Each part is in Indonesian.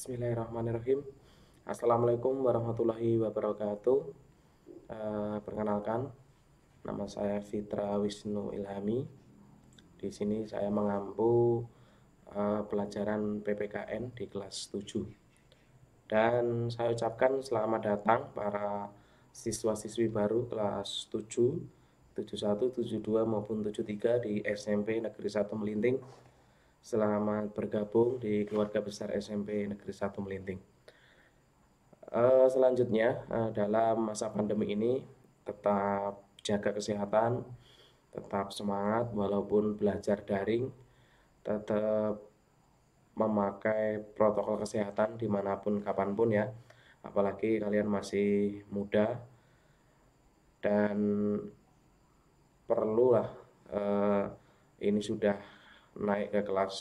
Bismillahirrahmanirrahim. Assalamualaikum warahmatullahi wabarakatuh. Perkenalkan, nama saya Fitra Wisnu Ilhami. Di sini saya mengampu pelajaran PPKN di kelas 7. Dan saya ucapkan selamat datang para siswa-siswi baru kelas 7, 71, 72 maupun 73 di SMP Negeri 1 Melinting. Selamat bergabung di keluarga besar SMP Negeri 1 Melinting. Selanjutnya, dalam masa pandemi ini tetap jaga kesehatan, tetap semangat walaupun belajar daring, tetap memakai protokol kesehatan dimanapun kapanpun ya, apalagi kalian masih muda dan perlulah ini sudah naik ke kelas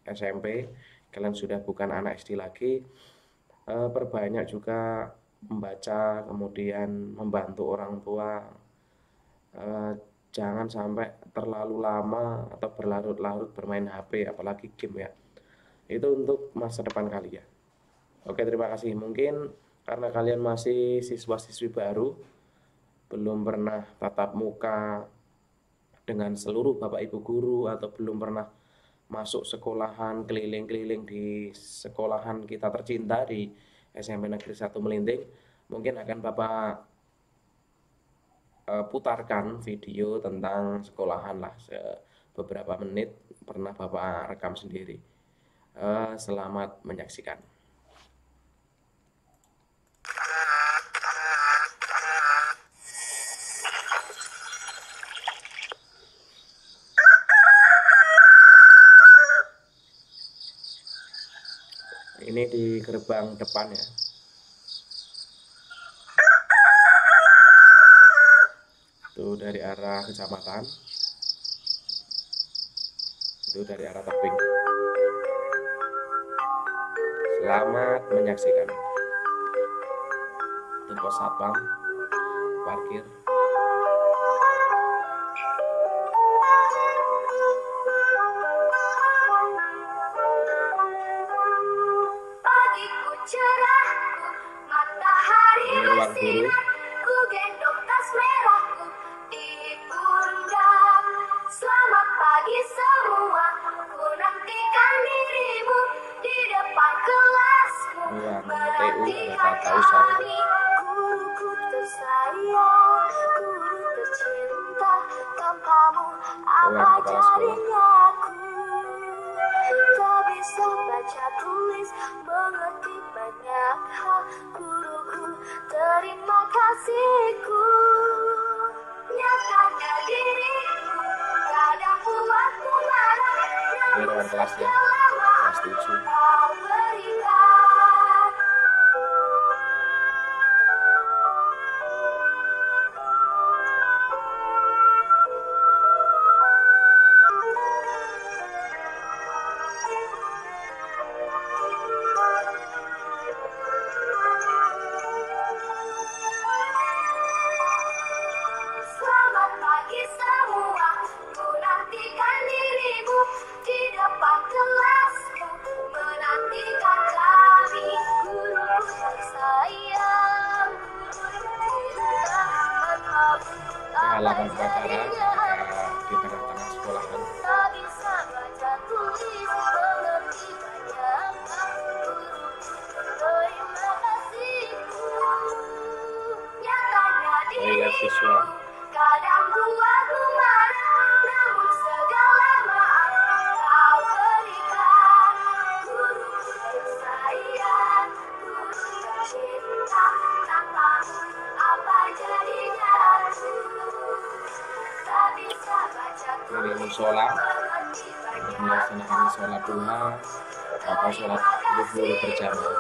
SMP, kalian sudah bukan anak SD lagi, perbanyak juga membaca, kemudian membantu orang tua, jangan sampai terlalu lama atau berlarut-larut bermain HP, apalagi game ya, itu untuk masa depan kalian. Oke, terima kasih. Mungkin karena kalian masih siswa-siswi baru, belum pernah tatap muka dengan seluruh bapak ibu guru, atau belum pernah masuk sekolahan, keliling-keliling di sekolahan kita tercinta di SMP Negeri 1 Melinting, mungkin akan Bapak putarkan video tentang sekolahan lah, beberapa menit pernah Bapak rekam sendiri. Selamat menyaksikan. Ini di gerbang depan ya. Itu dari arah kecamatan. Itu dari arah Tebing. Selamat menyaksikan. Itu pos satpam, parkir. Ini ruang guru. Ku gendong tas merahku di pundak. Selamat pagi semua, ku nantikan dirimu di depan kelasmu. Menantikan kami, guruku tersayang, guru tercinta, tanpamu apa jadinya aku? Tak bisa baca tulis, mengerti banyak hal. Guruku, terima kasihku. Nyatakan diriku, kadang buatku marah. ini ruang kelas ya, kelas 7. Kau berikan. Selamat pagi semua, ku nantikan dirimu di depan kelasku, menantikan kami, guru tersayang, Halaman belakang di tengah-tengah sekolahan. tak bisa baca tulis, mengerti banyak hal. Guruku, terima kasihku. Nyatanya Lihat siswa. diriku kadang buatku marah, namun segala maaf kau berikan. Guruku tersayang, guru tercinta, tanpamu apa jadinya aku? Tak bisa baca Ini tulis, musola, mengerti untuk banyak melaksanakan sholat duha atau sholat zuhur berjamaah.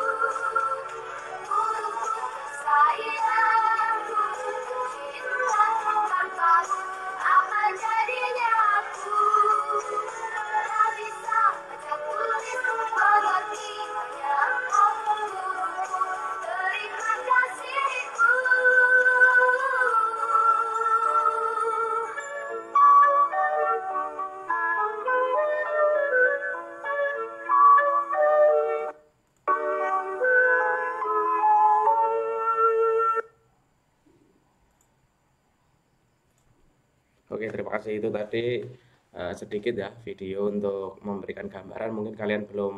Terima kasihku. terima kasih. Itu tadi sedikit ya video untuk memberikan gambaran. Mungkin kalian belum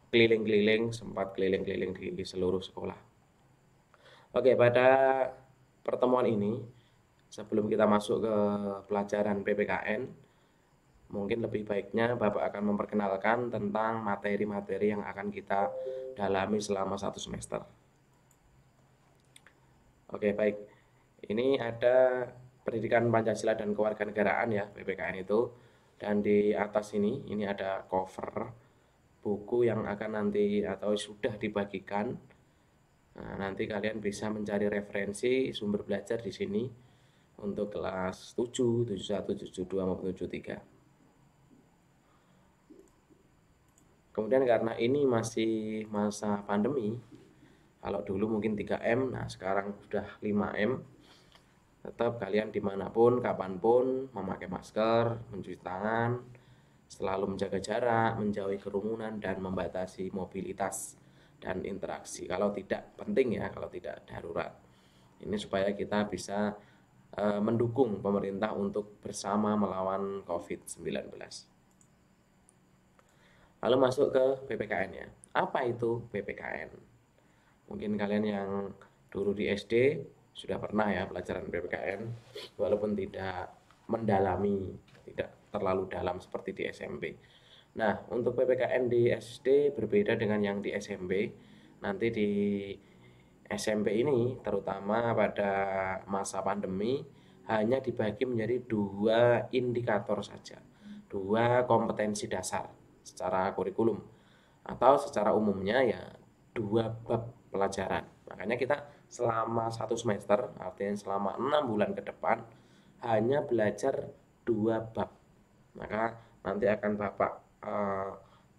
keliling-keliling, sempat keliling-keliling di seluruh sekolah. Oke, pada pertemuan ini, sebelum kita masuk ke pelajaran PPKN, mungkin lebih baiknya Bapak akan memperkenalkan tentang materi-materi yang akan kita dalami selama 1 semester. Oke, baik. Ini ada pendidikan Pancasila dan kewarganegaraan ya, PPKN itu. Dan di atas ini ada cover buku yang akan nanti atau sudah dibagikan. Nah, nanti kalian bisa mencari referensi sumber belajar di sini untuk kelas 7, 71, 72 maupun 73. Kemudian karena ini masih masa pandemi, kalau dulu mungkin 3M, nah sekarang sudah 5M. Tetap kalian dimanapun, kapanpun memakai masker, mencuci tangan, selalu menjaga jarak, menjauhi kerumunan, dan membatasi mobilitas dan interaksi. Kalau tidak penting ya, kalau tidak darurat. Ini supaya kita bisa mendukung pemerintah untuk bersama melawan COVID-19. Lalu masuk ke PPKN ya. Apa itu PPKN? Mungkin kalian yang dulu di SD sudah pernah ya pelajaran PPKN, walaupun tidak mendalami, tidak terlalu dalam seperti di SMP. Nah, untuk PPKN di SD berbeda dengan yang di SMP. Nanti di SMP ini, terutama pada masa pandemi, hanya dibagi menjadi 2 indikator saja, 2 kompetensi dasar secara kurikulum, atau secara umumnya ya 2 bab pelajaran. Makanya kita selama 1 semester, artinya selama 6 bulan ke depan, hanya belajar 2 bab. Maka nanti akan Bapak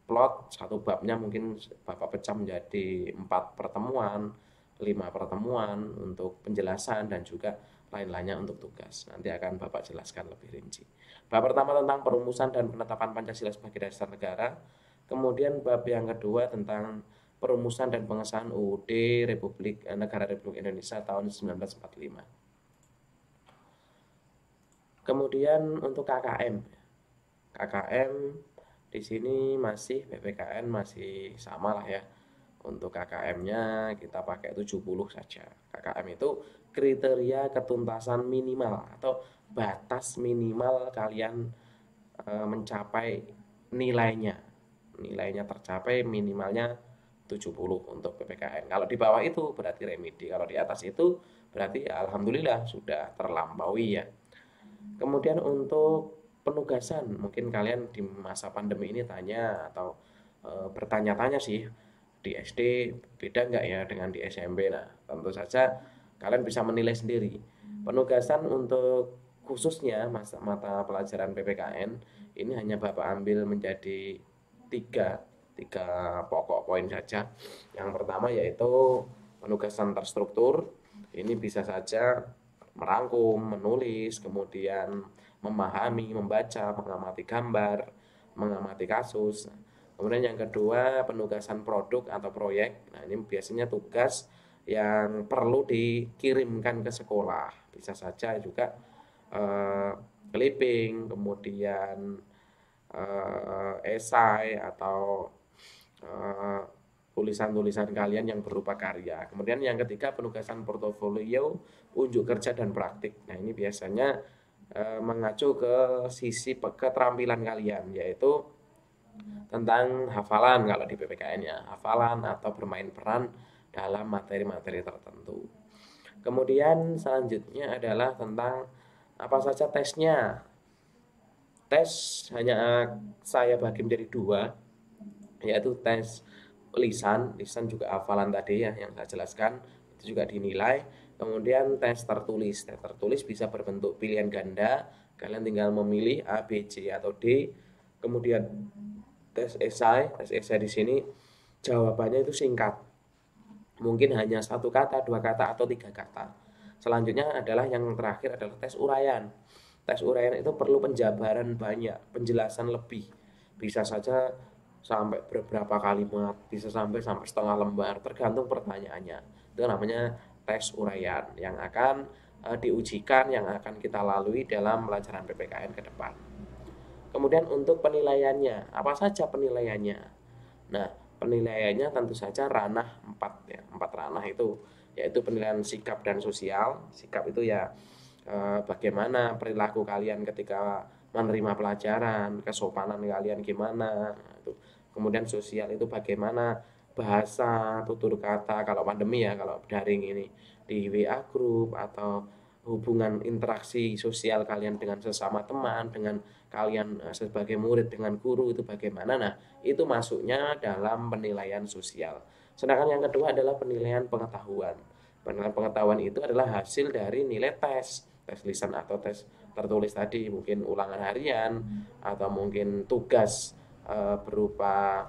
plot satu babnya, mungkin Bapak pecah menjadi 4 pertemuan, 5 pertemuan untuk penjelasan dan juga lain-lainnya untuk tugas. Nanti akan Bapak jelaskan lebih rinci. Bab pertama tentang perumusan dan penetapan Pancasila sebagai dasar negara. Kemudian bab yang kedua tentang perumusan dan pengesahan UUD Negara Republik Indonesia tahun 1945. Kemudian untuk KKM di sini masih PPKN masih sama lah ya. Untuk KKM-nya kita pakai 70 saja. KKM itu kriteria ketuntasan minimal atau batas minimal kalian mencapai nilainya tercapai minimalnya 70 untuk PPKN. Kalau di bawah itu berarti remedi, kalau di atas itu berarti alhamdulillah sudah terlampaui ya. Kemudian untuk penugasan, mungkin kalian di masa pandemi ini tanya atau bertanya-tanya sih, di SD beda nggak ya dengan di SMP. Nah, tentu saja kalian bisa menilai sendiri. Penugasan untuk khususnya mata pelajaran PPKN ini hanya Bapak ambil menjadi tiga pokok poin saja. Yang pertama yaitu penugasan terstruktur. Ini bisa saja merangkum, menulis, kemudian memahami, membaca, mengamati gambar, mengamati kasus. Kemudian yang kedua penugasan produk atau proyek. Nah, ini biasanya tugas yang perlu dikirimkan ke sekolah. Bisa saja juga clipping, kemudian esai atau tulisan-tulisan kalian yang berupa karya. Kemudian yang ketiga penugasan portofolio, unjuk kerja dan praktik. Nah, ini biasanya mengacu ke sisi keterampilan kalian, yaitu tentang hafalan kalau di PPKN ya, hafalan atau bermain peran dalam materi-materi tertentu. Kemudian selanjutnya adalah tentang apa saja tesnya. Tes hanya saya bagi menjadi 2, yaitu tes lisan juga hafalan tadi ya yang saya jelaskan, itu juga dinilai. Kemudian tes tertulis bisa berbentuk pilihan ganda, kalian tinggal memilih A, B, C atau D. Kemudian tes esai di sini jawabannya itu singkat, mungkin hanya 1 kata, 2 kata atau 3 kata. Selanjutnya adalah yang terakhir adalah tes uraian. Tes uraian itu perlu penjabaran banyak, penjelasan lebih, bisa saja sampai beberapa kalimat, bisa sampai setengah lembar, tergantung pertanyaannya. Itu namanya tes uraian yang akan diujikan yang akan kita lalui dalam pelajaran PPKN ke depan. Kemudian untuk penilaiannya, apa saja penilaiannya? Nah, penilaiannya tentu saja ranah 4 ya, 4 ranah itu, yaitu penilaian sikap dan sosial. Sikap itu ya bagaimana perilaku kalian ketika menerima pelajaran, kesopanan kalian gimana. Kemudian sosial itu bagaimana bahasa, tutur kata, kalau pandemi ya, kalau daring ini di WA group, atau hubungan interaksi sosial kalian dengan sesama teman, dengan kalian sebagai murid dengan guru itu bagaimana. Nah, itu masuknya dalam penilaian sosial. Sedangkan yang kedua adalah penilaian pengetahuan. Penilaian pengetahuan itu adalah hasil dari nilai tes lisan atau tes tertulis tadi, mungkin ulangan harian atau mungkin tugas berupa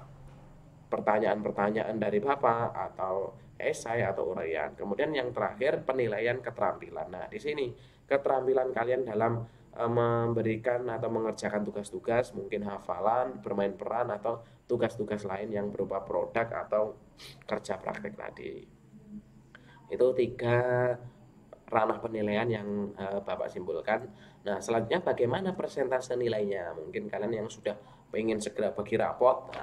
pertanyaan-pertanyaan dari Bapak atau esai atau uraian. Kemudian yang terakhir penilaian keterampilan. Nah, di sini keterampilan kalian dalam memberikan atau mengerjakan tugas-tugas, mungkin hafalan, bermain peran, atau tugas-tugas lain yang berupa produk atau kerja praktek tadi. Itu 3 ranah penilaian yang Bapak simpulkan. Nah, selanjutnya bagaimana persentase nilainya? Mungkin kalian yang sudah pengen segera bagi rapot,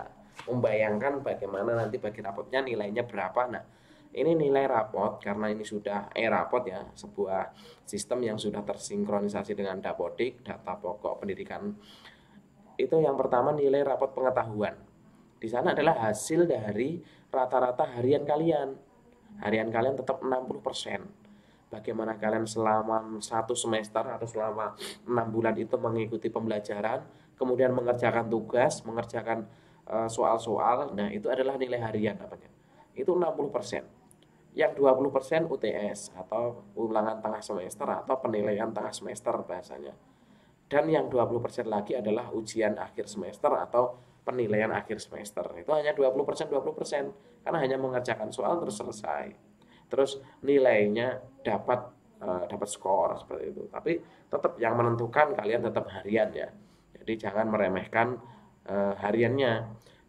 membayangkan bagaimana nanti bagi rapotnya nilainya berapa. Nah, ini nilai rapot karena ini sudah e-rapot ya, sebuah sistem yang sudah tersinkronisasi dengan Dapodik, data pokok pendidikan. Itu yang pertama nilai rapot pengetahuan. Di sana adalah hasil dari rata-rata harian kalian. Harian kalian tetap 60%. Bagaimana kalian selama 1 semester atau selama 6 bulan itu mengikuti pembelajaran, kemudian mengerjakan tugas, mengerjakan soal-soal. Nah, itu adalah nilai harian namanya. Itu 60%. Yang 20% UTS atau ulangan tengah semester atau penilaian tengah semester bahasanya. Dan yang 20% lagi adalah ujian akhir semester atau penilaian akhir semester. Itu hanya 20%, 20%, karena hanya mengerjakan soal terus selesai. Terus nilainya dapat skor seperti itu. Tapi tetap yang menentukan kalian tetap harian ya. Jadi jangan meremehkan hariannya.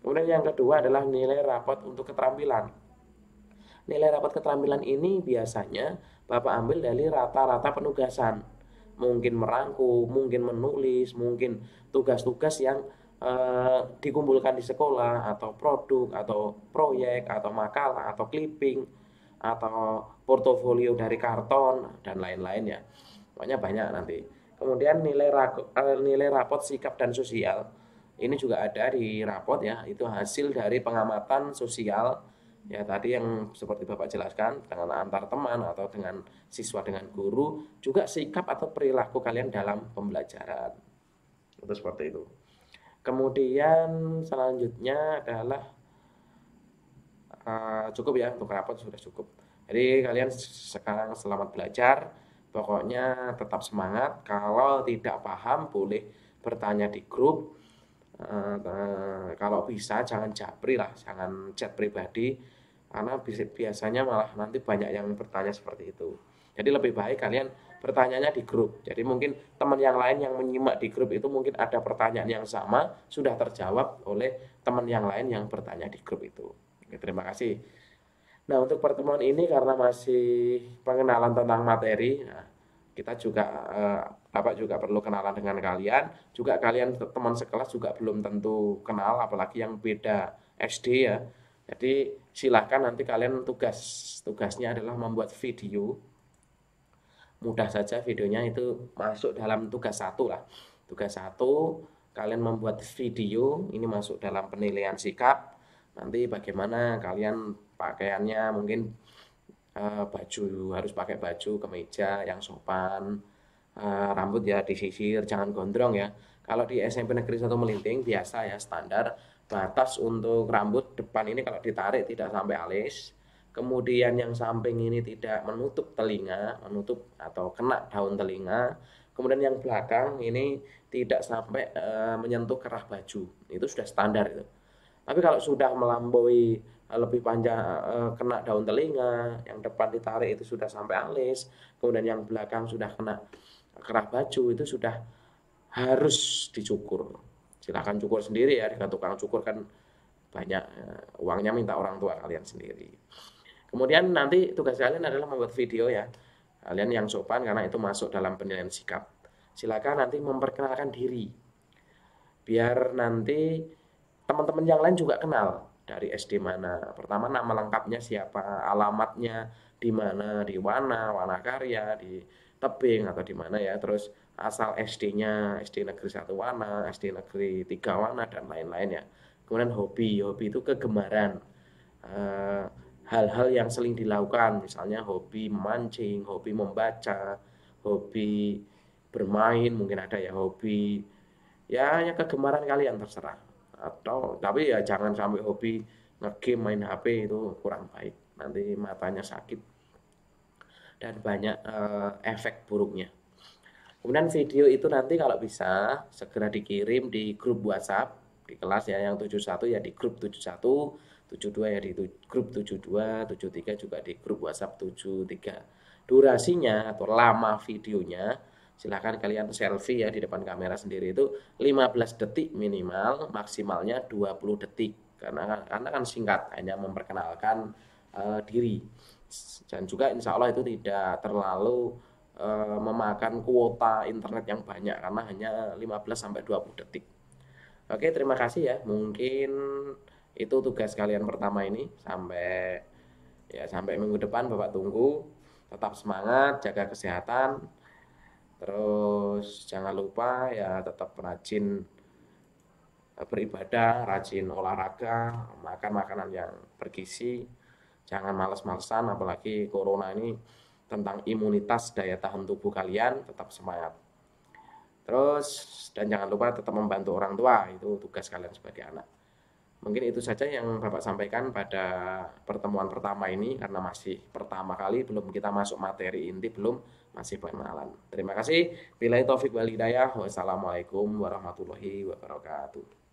Kemudian yang kedua adalah nilai rapot untuk keterampilan. Nilai rapot keterampilan ini biasanya Bapak ambil dari rata-rata penugasan. Mungkin merangkum, mungkin menulis, mungkin tugas-tugas yang dikumpulkan di sekolah, atau produk, atau proyek, atau makalah, atau clipping, atau portofolio dari karton, dan lain-lain ya. Pokoknya banyak nanti. Kemudian nilai rapot sikap dan sosial. Ini juga ada di rapot ya, itu hasil dari pengamatan sosial ya tadi yang seperti Bapak jelaskan, dengan antar teman atau dengan siswa dengan guru, juga sikap atau perilaku kalian dalam pembelajaran. Itu seperti itu. Kemudian selanjutnya adalah cukup ya, untuk rapot sudah cukup. Jadi kalian sekarang selamat belajar, pokoknya tetap semangat. Kalau tidak paham boleh bertanya di grup. Kalau bisa jangan japri lah, jangan chat pribadi, karena biasanya malah nanti banyak yang bertanya seperti itu. Jadi lebih baik kalian bertanyanya di grup. Jadi mungkin teman yang lain yang menyimak di grup itu mungkin ada pertanyaan yang sama, sudah terjawab oleh teman yang lain yang bertanya di grup itu. Oke, terima kasih. Nah, untuk pertemuan ini karena masih pengenalan tentang materi, nah, kita juga Bapak juga perlu kenalan dengan kalian. Juga kalian teman sekelas juga belum tentu kenal, apalagi yang beda SD ya. Jadi silahkan nanti kalian tugasnya adalah membuat video. Mudah saja, videonya itu masuk dalam tugas 1 lah. Tugas 1 kalian membuat video, ini masuk dalam penilaian sikap. Nanti bagaimana kalian pakaiannya, mungkin baju, harus pakai baju kemeja yang sopan, rambut ya disisir, jangan gondrong ya. Kalau di SMP Negeri 1 Melinting biasa ya, standar batas untuk rambut depan ini kalau ditarik tidak sampai alis. Kemudian yang samping ini tidak menutup telinga, menutup atau kena daun telinga. Kemudian yang belakang ini tidak sampai menyentuh kerah baju. Itu sudah standar itu. Tapi kalau sudah melampaui lebih panjang, kena daun telinga, yang depan ditarik itu sudah sampai alis, kemudian yang belakang sudah kena kerah baju, itu sudah harus dicukur. Silahkan cukur sendiri ya, dengan tukang cukur kan banyak, uangnya minta orang tua kalian sendiri. Kemudian nanti tugas kalian adalah membuat video ya. Kalian yang sopan karena itu masuk dalam penilaian sikap. Silakan nanti memperkenalkan diri. Biar nanti teman-teman yang lain juga kenal dari SD mana. Pertama nama lengkapnya siapa, alamatnya di mana, di Wana Karya, di Tebing atau di mana ya. Terus asal SD-nya, SD Negeri 1 Wana, SD Negeri 3 Wana dan lain-lain ya. Kemudian hobi itu kegemaran. Eh, hal-hal yang sering dilakukan, misalnya hobi memancing, hobi membaca, hobi bermain, mungkin ada ya hobi ya kegemaran kalian terserah. Atau tapi ya jangan sampai hobi ngegame main HP itu kurang baik. Nanti matanya sakit dan banyak efek buruknya. Kemudian video itu nanti kalau bisa segera dikirim di grup WhatsApp di kelas ya, yang 71 ya di grup 71, 72 ya di grup 72, 73 juga di grup WhatsApp 73. Durasinya atau lama videonya silahkan kalian selfie ya di depan kamera sendiri itu 15 detik minimal, maksimalnya 20 detik karena kan singkat, hanya memperkenalkan diri. Dan juga insya Allah itu tidak terlalu memakan kuota internet yang banyak karena hanya 15 sampai 20 detik. Oke, terima kasih ya. Mungkin itu tugas kalian pertama ini, sampai minggu depan Bapak tunggu. Tetap semangat, jaga kesehatan. Terus jangan lupa ya tetap rajin beribadah, rajin olahraga, makan makanan yang bergizi. Jangan males-malesan, apalagi corona ini tentang imunitas daya tahan tubuh kalian, tetap semangat. Terus dan jangan lupa tetap membantu orang tua, itu tugas kalian sebagai anak. Mungkin itu saja yang Bapak sampaikan pada pertemuan pertama ini, karena masih pertama kali, belum kita masuk materi inti, masih pengenalan. Terima kasih. Billahi taufik wal hidayah. Wassalamualaikum warahmatullahi wabarakatuh.